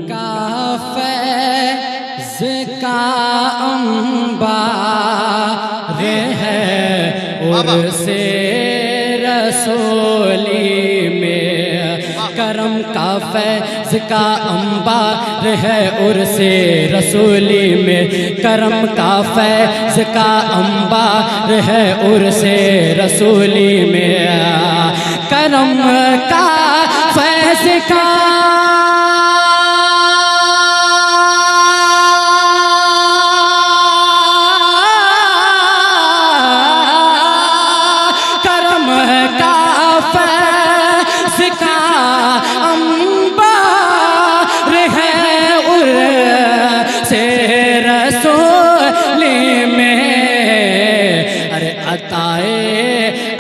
کا فیض کا انبار ہے عرس رسولی میں، کرم کا فیض کا انبار ہے عرس رسولی میں، کرم کا فیض کا انبار ہے عرس رسولی میں، کرم کا فیض کا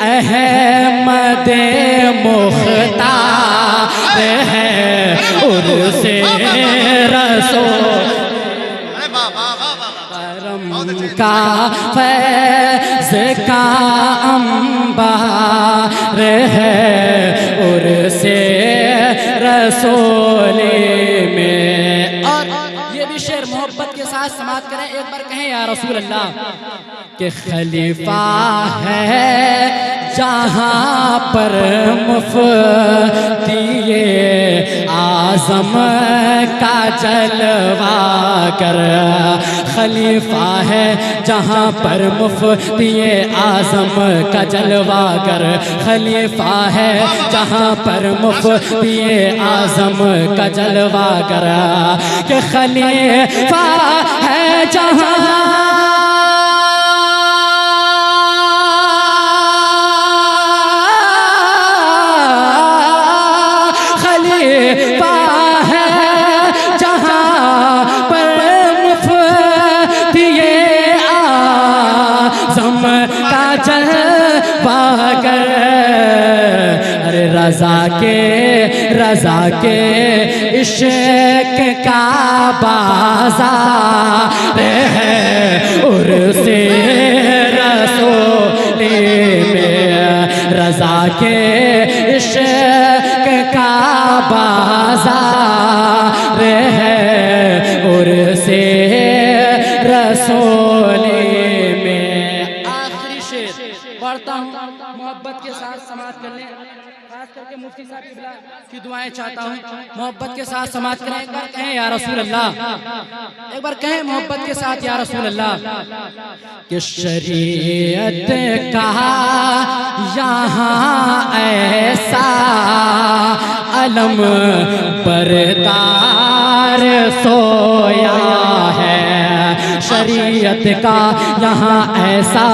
احمد مختار ہے عرس رسول، کرم کا فیض کا انبار ہے عرس رسولی میں۔ اور یہ بھی شعر محبت کے ساتھ سماعت کریں، ایک بار کہیں یا رسول اللہ کہ خلیفہ ہے جہاں پر مفتی اعظم کا جلوہ گر، خلیفہ ہے جہاں پر مفتی اعظم کا جلوہ گر، خلیفہ ہے جہاں پر مفتی اعظم کا جلوہ گر، کہ خلیفہ ہے جہاں رضا کے عشق کا بازار ہے عرس رسولی میں، رضا کے عشق کا بازار ہے عرس رسولی میں۔ آخری شعر پڑھتا ہوں، محبت کے ساتھ سماعت کر لیں، خاص کر کے مفتی صاحب کی دعائیں چاہتا ہوں، محبت کے ساتھ سماعت کریں، ایک بار کہیں یا رسول اللہ، ایک بار کہیں محبت کے ساتھ یا رسول اللہ، کہ شریعت کا یہاں ایسا علم بردار سویا ہے، شریعت کا یہاں ایسا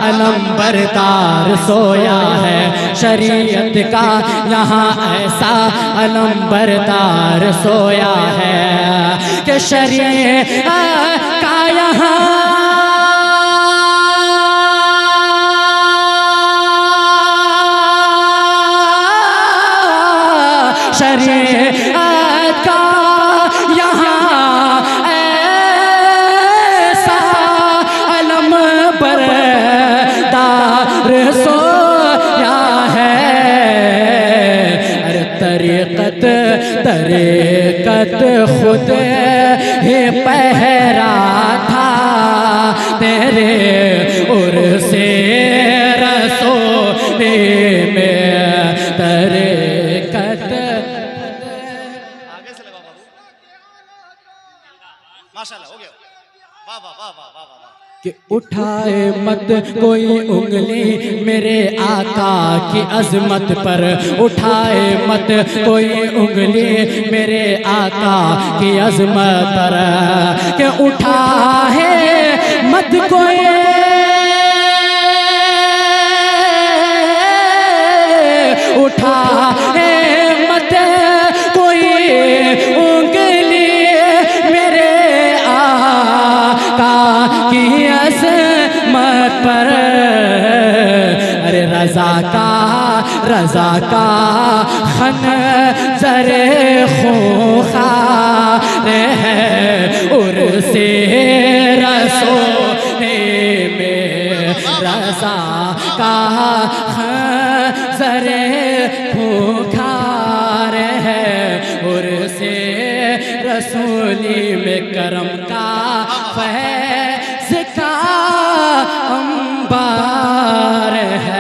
علم بردار سویا ہے، شریعت کا یہاں ایسا علم بردار سویا ہے، کہ شریعت کا یہاں شریعت کا یہاں ایسا علم بردار سویا ہے، ارے طریقت خود ہی پہرا تھا تیرے عرس رسولی میں، طریقت کہ اٹھائے مت کوئی انگلی میرے آقا کی عظمت پر، اٹھائے مت کوئی انگلی میرے آقا کی عظمت پر، کہ اٹھائے مت کوئی اٹھائے مت کوئی انگلی میرے آقا کی عظمت پر، ارے رضا کا خنجر خونخوار ہے عرس رسولی میں، رضا کا خنجر خونخوار ہے عرس رسولی میں کرم کا فیض کا انبار ہے۔